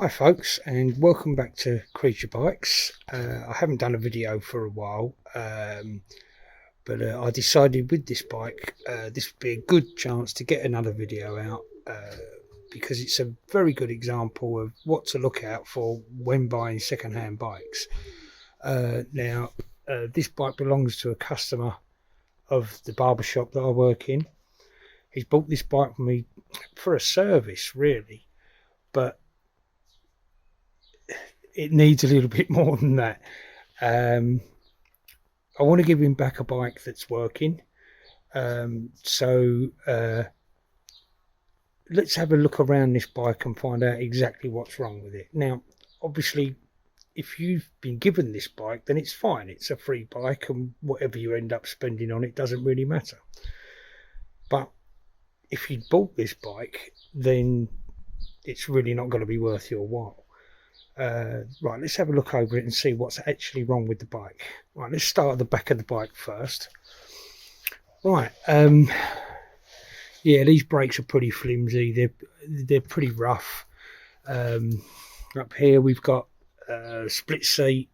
Hi folks, and welcome back to Chricha bikes. I haven't done a video for a while, but I decided with this bike this would be a good chance to get another video out, because it's a very good example of what to look out for when buying second-hand bikes. Now this bike belongs to a customer of the barbershop that I work in. He's bought this bike for me for a service really, but it needs a little bit more than that. I want to give him back a bike that's working. So let's have a look around this bike and find out exactly what's wrong with it. Now, obviously, if you've been given this bike, then it's fine. It's a free bike, and whatever you end up spending on it doesn't really matter. But if you bought this bike, then it's really not going to be worth your while. Right, let's have a look over it and see what's actually wrong with the bike. Right, let's start at the back of the bike first. Right, yeah, these brakes are pretty flimsy. They're pretty rough. Up here we've got a split seat.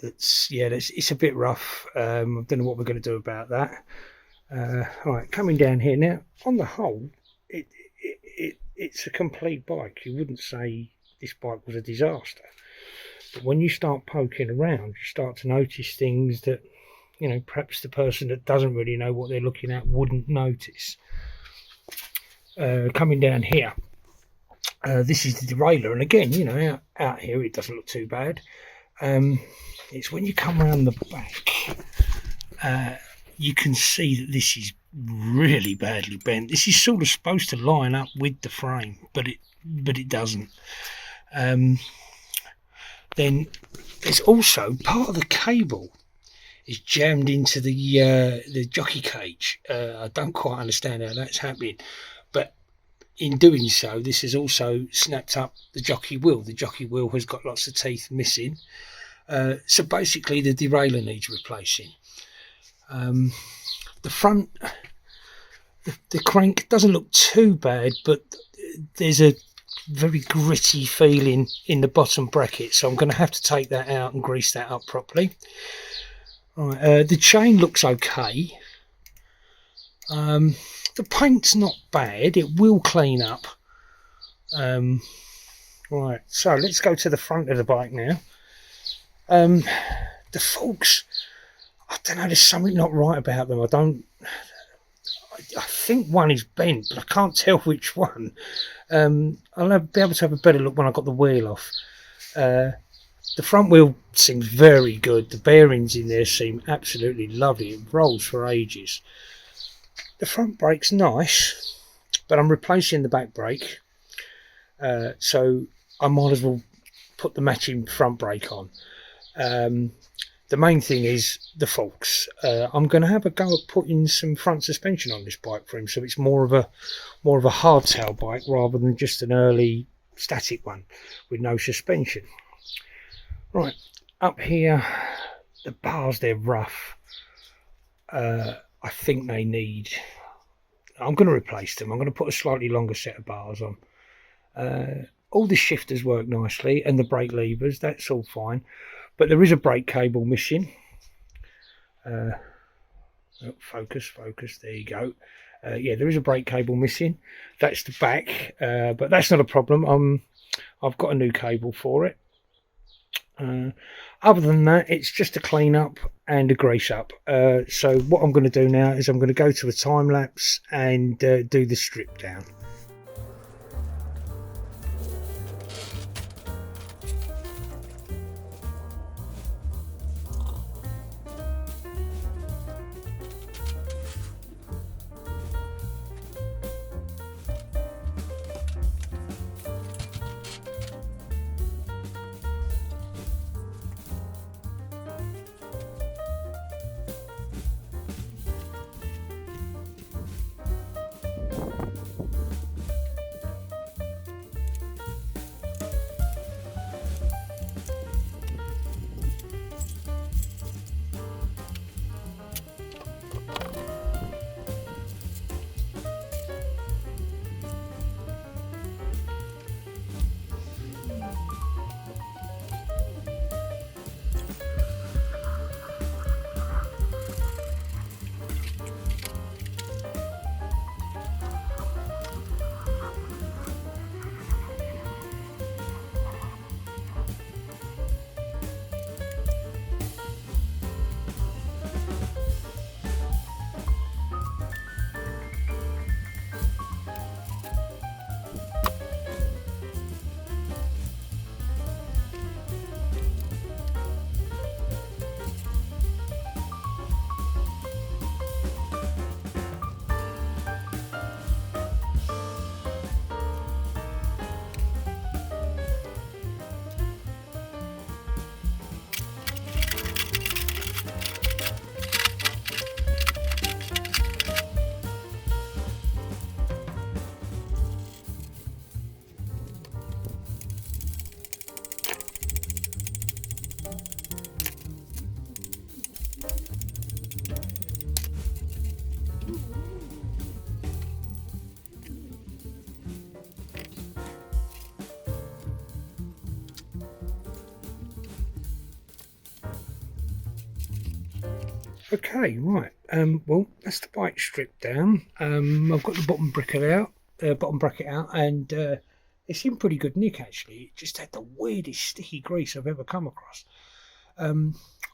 It's a bit rough. I don't know what we're going to do about that. Right, coming down here now. On the whole, it's a complete bike. You wouldn't say this bike was a disaster, but when you start poking around, you start to notice things that, you know, perhaps the person that doesn't really know what they're looking at wouldn't notice. Coming down here, this is the derailleur, and again, you know, out here it doesn't look too bad. It's when you come around the back, you can see that this is really badly bent. This is sort of supposed to line up with the frame, but it doesn't. Then there's also part of the cable is jammed into the jockey cage. I don't quite understand how that's happening, but in doing so, this has also snapped up the jockey wheel. The jockey wheel has got lots of teeth missing. So basically the derailleur needs replacing. The front, the crank doesn't look too bad, but there's a very gritty feeling in the bottom bracket, so I'm going to have to take that out and grease that up properly. Right, the chain looks okay. The paint's not bad, it will clean up. Right, so let's go to the front of the bike now. The forks, I don't know, there's something not right about them. I think one is bent, but I can't tell which one. I'll be able to have a better look when I got the wheel off. The front wheel seems very good. The bearings in there seem absolutely lovely. It rolls for ages. The front brake's nice, but I'm replacing the back brake, so I might as well put the matching front brake on. The main thing is the forks. I'm going to have a go at putting some front suspension on this bike for him, so it's more of a hardtail bike rather than just an early static one with no suspension. Right, up here, the bars, they're rough. I think they need... I'm going to replace them. I'm going to put a slightly longer set of bars on. All the shifters work nicely, and the brake levers, that's all fine. But there is a brake cable missing. Focus, there you go. Yeah, there is a brake cable missing. That's the back, but that's not a problem. I've got a new cable for it. Other than that, it's just a clean up and a grease up. So what I'm going to do now is I'm going to go to a time lapse and do the strip down. Okay, right. Well, that's the bike stripped down. I've got the bottom bracket out, and it's in pretty good nick actually. It just had the weirdest sticky grease I've ever come across.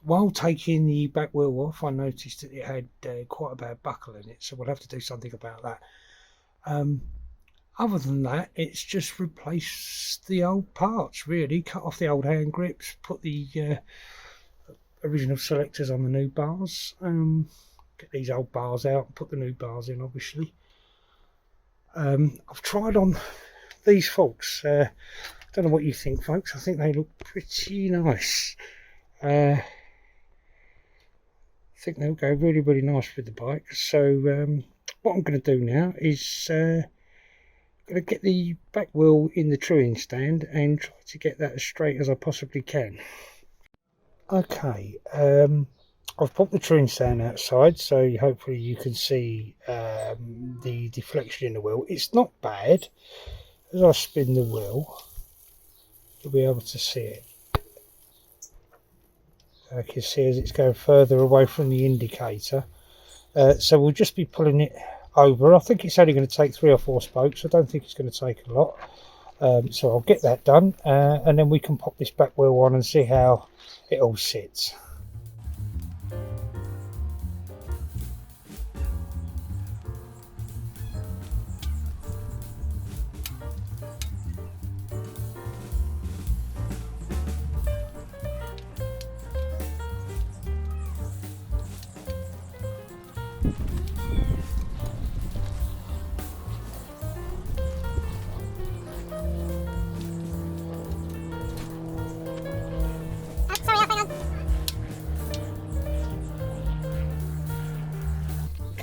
While taking the back wheel off, I noticed that it had quite a bad buckle in it, so we'll have to do something about that. Other than that, it's just replaced the old parts, really. Cut off the old hand grips, put the original selectors on the new bars. Get these old bars out and put the new bars in, obviously. I've tried on these forks. Don't know what you think, folks. I think they look pretty nice. I think they'll go really, really nice with the bike. So what I'm going to do now is going to get the back wheel in the truing stand and try to get that as straight as I possibly can. Okay, I've popped the truing stand outside, so hopefully you can see the deflection in the wheel. It's not bad. As I spin the wheel, you'll be able to see it. I can see as it's going further away from the indicator. So we'll just be pulling it over. I think it's only going to take 3 or 4 spokes. I don't think it's going to take a lot. So I'll get that done, and then we can pop this back wheel on and see how it all sits.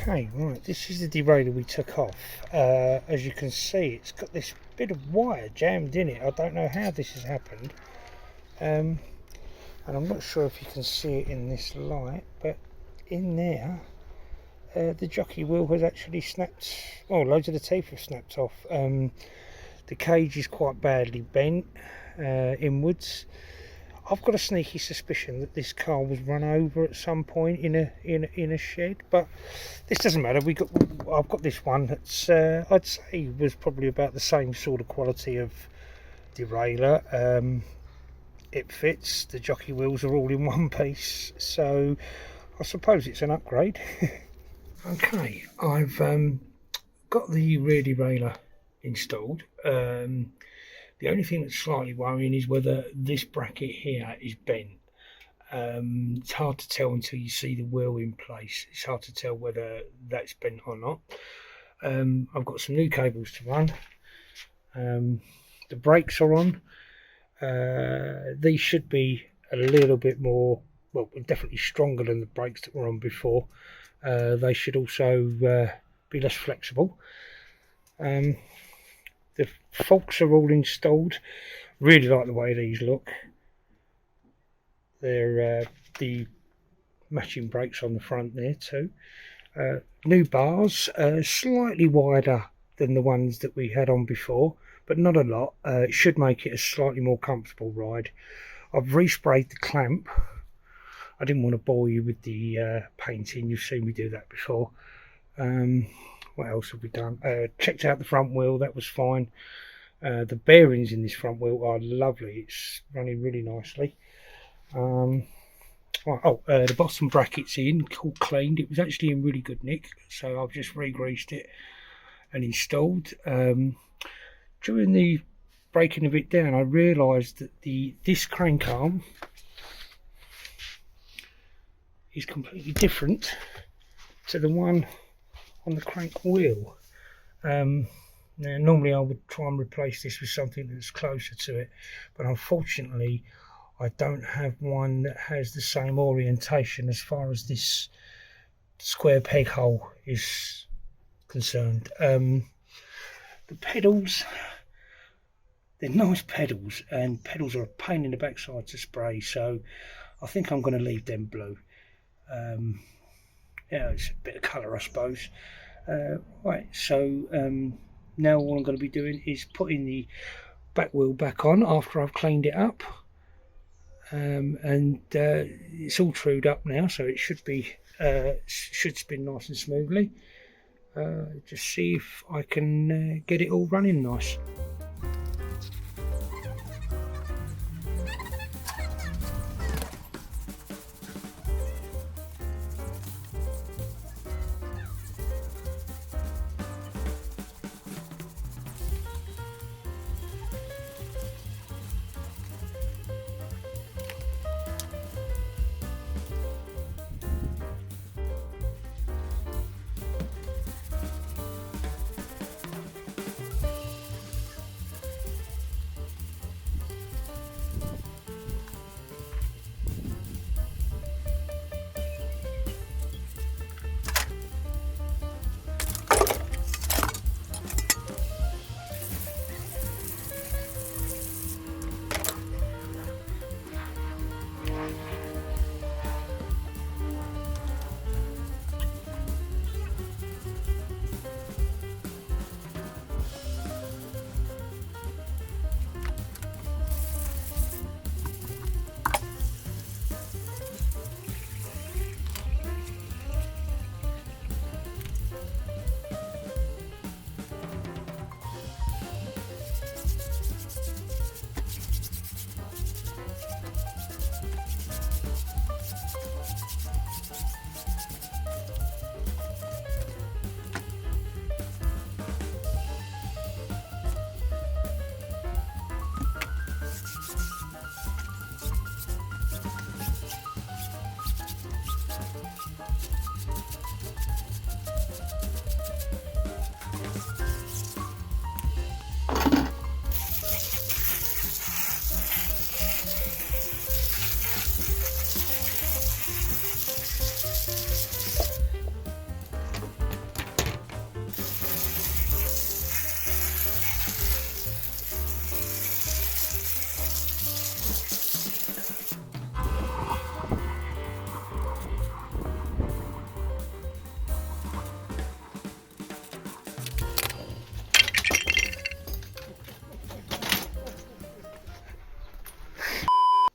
Okay, right, this is the derailleur we took off. As you can see, it's got this bit of wire jammed in it. I don't know how this has happened. And I'm not sure if you can see it in this light, but in there, the jockey wheel has actually snapped. Oh, loads of the teeth have snapped off. The cage is quite badly bent inwards. I've got a sneaky suspicion that this car was run over at some point in a shed, but this doesn't matter. I've got this one that's I'd say was probably about the same sort of quality of derailleur. It fits. The jockey wheels are all in one piece, so I suppose it's an upgrade. Okay, I've got the rear derailleur installed. The only thing that's slightly worrying is whether this bracket here is bent. It's hard to tell until you see the wheel in place. It's hard to tell whether that's bent or not. I've got some new cables to run. The brakes are on. These should be a little bit more, well, definitely stronger than the brakes that were on before. They should also be less flexible. The forks are all installed. Really like the way these look. They're the matching brakes on the front there too. New bars, slightly wider than the ones that we had on before, but not a lot. It should make it a slightly more comfortable ride. I've resprayed the clamp. I didn't want to bore you with the painting. You've seen me do that before. What else have we done? Checked out the front wheel. That was fine. The bearings in this front wheel are lovely. It's running really nicely. The bottom bracket's in, all cleaned. It was actually in really good nick, so I've just re-greased it and installed. During the breaking of it down, I realised that this crank arm is completely different to the one on the crank wheel. Now normally I would try and replace this with something that's closer to it, but unfortunately I don't have one that has the same orientation as far as this square peg hole is concerned. The pedals, they're nice pedals, and pedals are a pain in the backside to spray, so I think I'm going to leave them blue. Yeah, it's a bit of colour, I suppose. Right, so now all I'm going to be doing is putting the back wheel back on after I've cleaned it up. and it's all trued up now, so it should spin nice and smoothly. Just see if I can get it all running nice.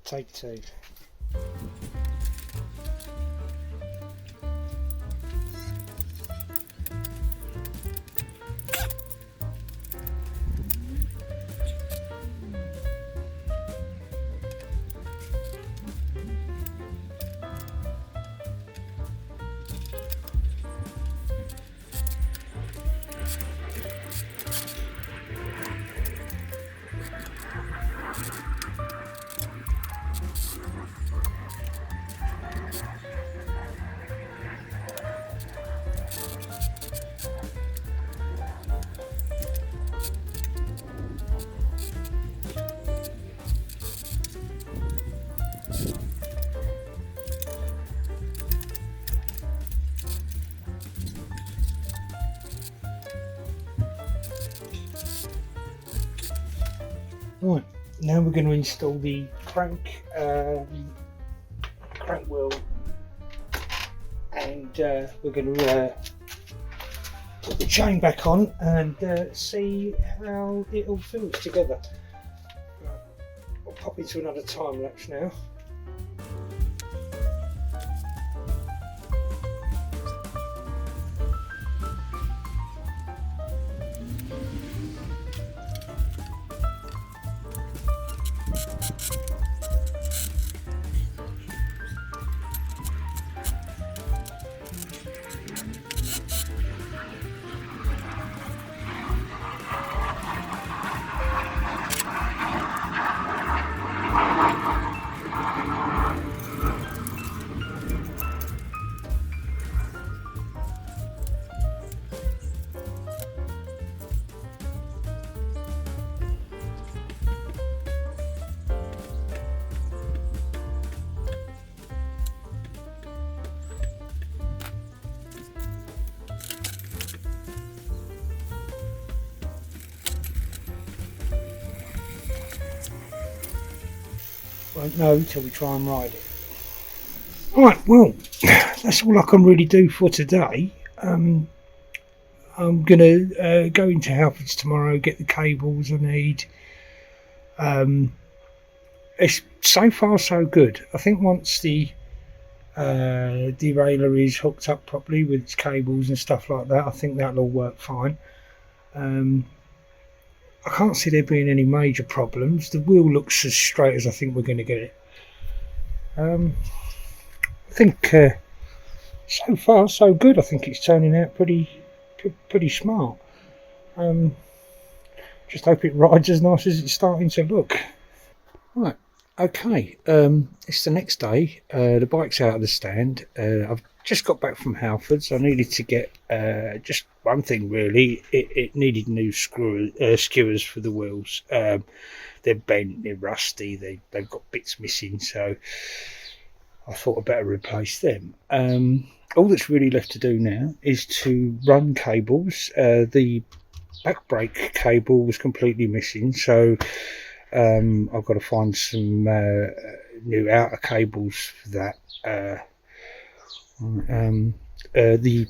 Take two. Right, now we're going to install the crank wheel, and we're going to put the chain back on and see how it all feels together. I'll pop into another time lapse now. Won't know until we try and ride it. Right, well, that's all I can really do for today. I'm going to go into Halfords tomorrow, get the cables I need, it's so far so good. I think once the derailleur is hooked up properly with its cables and stuff like that, I think that'll all work fine. I can't see there being any major problems. The wheel looks as straight as I think we're going to get it. I think so far so good. I think it's turning out pretty smart. Just hope it rides as nice as it's starting to look. Right, okay. It's the next day. The bike's out of the stand. I've just got back from Halfords. I needed to get just one thing really. It needed new skewers for the wheels. They're bent, they're rusty, they've got bits missing, so I thought I'd better replace them. All that's really left to do now is to run cables. The back brake cable was completely missing, so I've got to find some new outer cables for that. The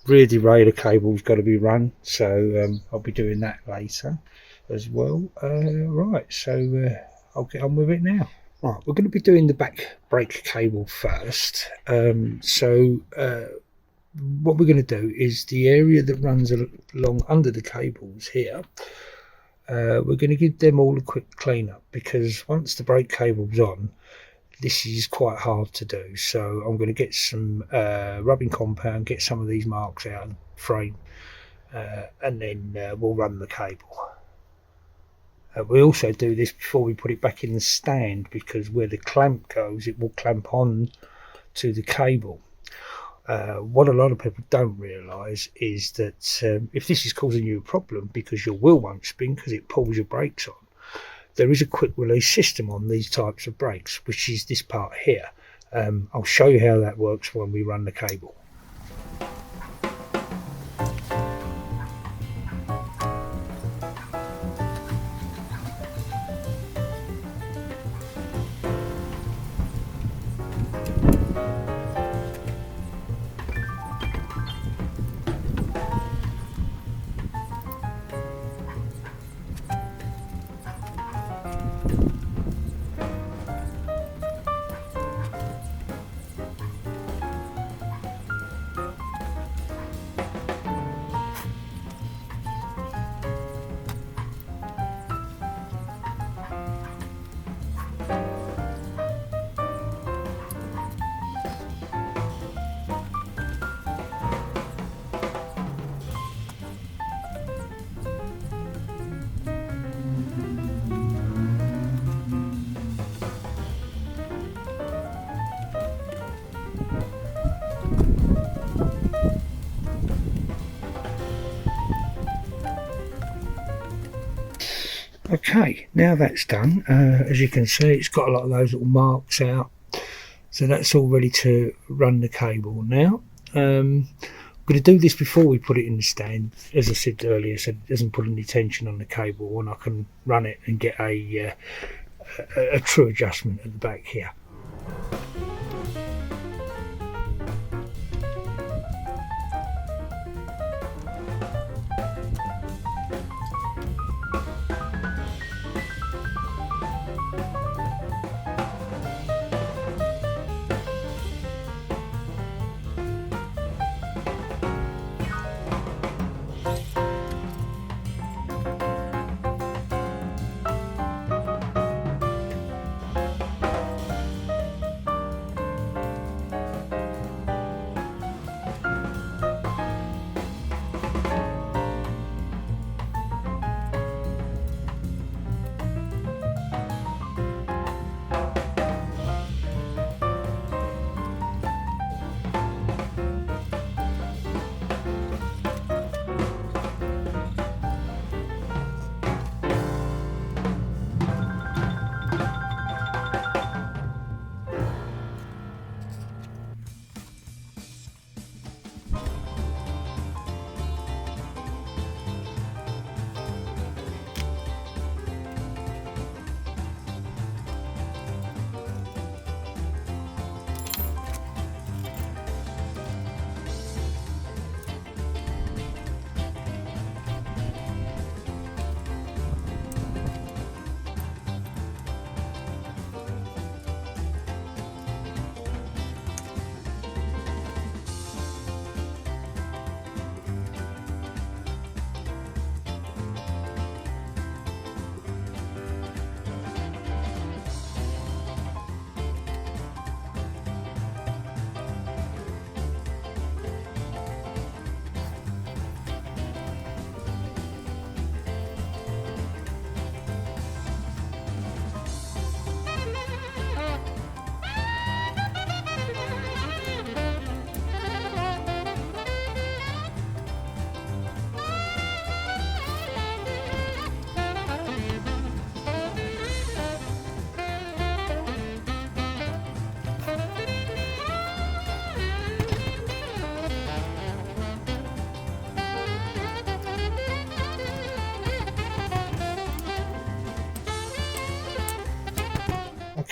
rear derailleur cable's got to be run, so I'll be doing that later as well. Right, so I'll get on with it now. Right, we're going to be doing the back brake cable first. What we're going to do is the area that runs along under the cables here, we're going to give them all a quick clean up, because once the brake cable's on, this is quite hard to do. So I'm going to get some rubbing compound, get some of these marks out and frame, and then we'll run the cable. We also do this before we put it back in the stand, because where the clamp goes, it will clamp on to the cable. What a lot of people don't realise is that if this is causing you a problem because your wheel won't spin because it pulls your brakes on, there is a quick release system on these types of brakes, which is this part here. I'll show you how that works when we run the cable. Okay, now that's done, as you can see, it's got a lot of those little marks out, so that's all ready to run the cable now. I'm going to do this before we put it in the stand, as I said earlier, so it doesn't put any tension on the cable, and I can run it and get a true adjustment at the back here.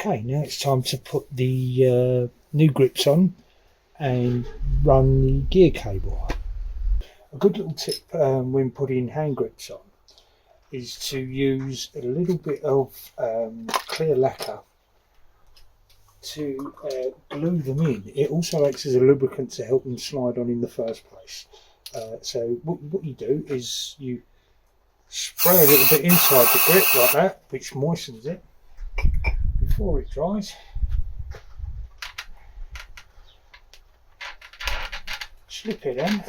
Okay, now it's time to put the new grips on and run the gear cable. A good little tip when putting hand grips on is to use a little bit of clear lacquer to glue them in. It also acts as a lubricant to help them slide on in the first place. So what you do is you spray a little bit inside the grip like that, which moistens it before it dries. Slip it in.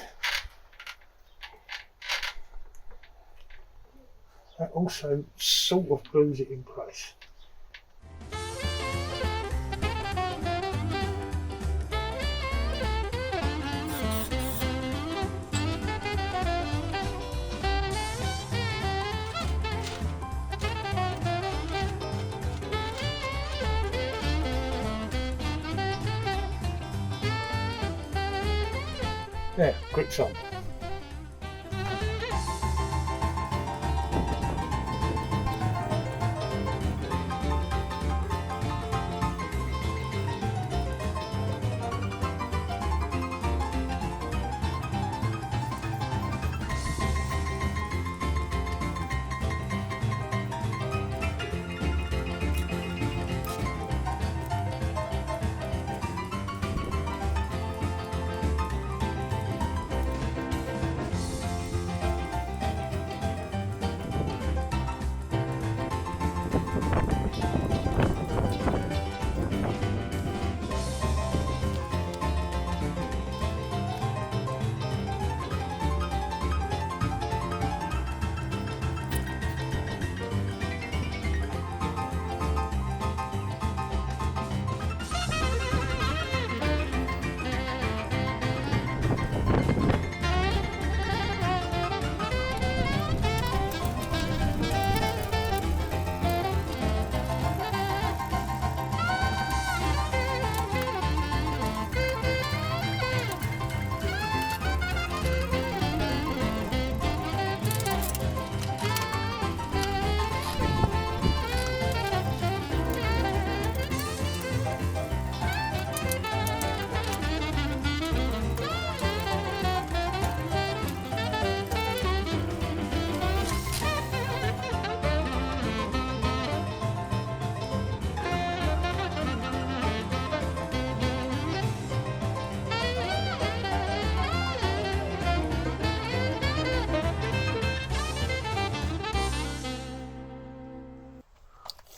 That also sort of glues it in place. There, grips on.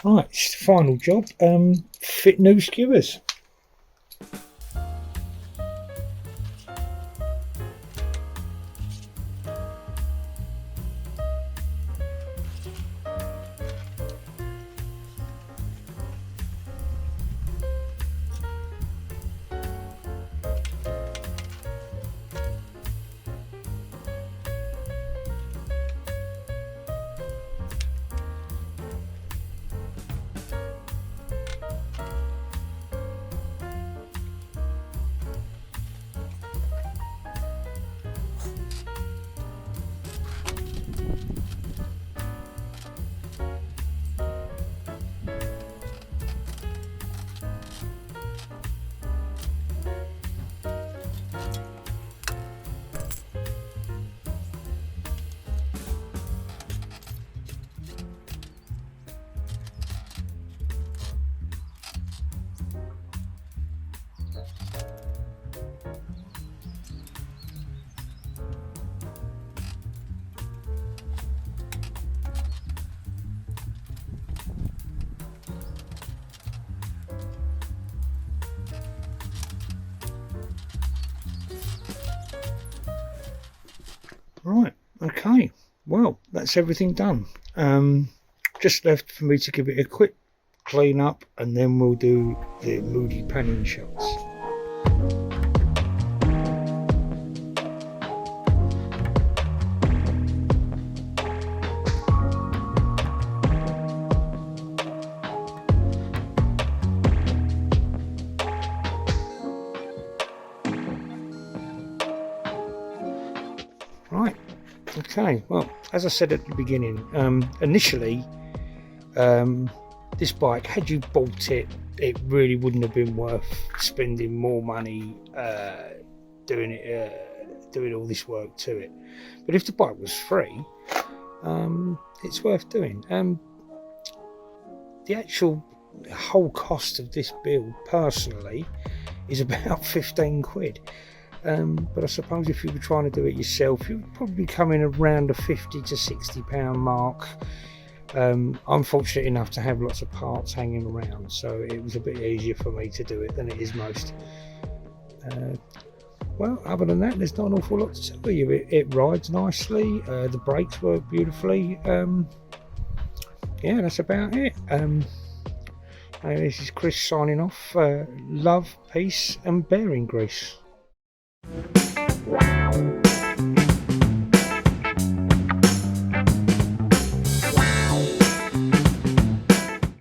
Right, it's the final job. Fit new skewers. Right, okay, well, that's everything done. Just left for me to give it a quick clean up and then we'll do the moody panning shots. Right, okay, well, as I said at the beginning, initially this bike, had you bought it, it really wouldn't have been worth spending more money doing all this work to it. But if the bike was free, it's worth doing. The actual whole cost of this build, personally, is about 15 quid. But I suppose if you were trying to do it yourself, you would probably come in around the 50 to 60 pound mark. I'm fortunate enough to have lots of parts hanging around, so it was a bit easier for me to do it than it is most. Well, other than that, there's not an awful lot to tell you. It rides nicely, the brakes work beautifully. Yeah, that's about it. This is Chris signing off. Love, peace and bearing grease.